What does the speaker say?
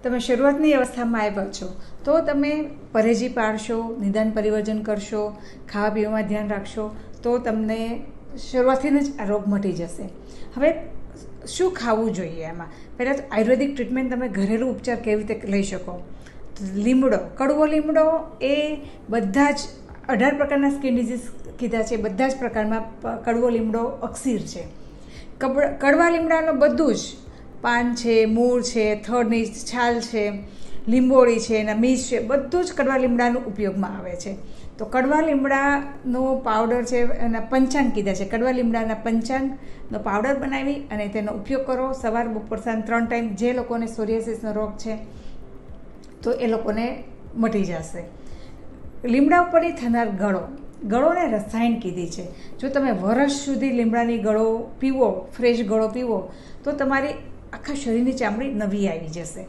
તમે શરૂઆતની અવસ્થામાં આવ્યા છો તો તમે પરેજી પાળશો, નિદાન પરિવર્જન કરશો, ખાવા પીવામાં ધ્યાન રાખશો તો તમને શરૂઆતથી જ આ રોગ મટી જશે. હવે શું ખાવું જોઈએ? એમાં પહેલાં તો આયુર્વેદિક ટ્રીટમેન્ટ તમે ઘરેલું ઉપચાર કેવી રીતે લઈ શકો? લીમડો, કડવો લીમડો એ બધા જ 18 પ્રકારના સ્કિન ડિઝીઝ કીધા છે, બધા જ પ્રકારમાં કડવો લીમડો અક્સીર છે. કડવા લીમડાનું બધું જ પાન છે, મૂળ છે, થડની છાલ છે, લીંબોળી છે, એના બીજ છે, બધું જ કડવા લીમડાનું ઉપયોગમાં આવે છે. તો કડવા લીમડાનો પાવડર છે, એના પંચાંગ કીધા છે, કડવા લીમડાના પંચાંગનો પાવડર બનાવી અને તેનો ઉપયોગ કરો સવાર, બપોર, સાંજ 3 ટાઈમ. જે લોકોને સોરિયાસિસનો રોગ છે તો એ લોકોને મટી જશે. લીમડા ઉપરથી થનાર ગળોને રસાયણ કીધી છે. જો તમે વર્ષ સુધી લીમડાની ગળો પીવો, ફ્રેશ ગળો પીવો તો તમારી આખા શરીરની ચામડી નવી આવી જશે.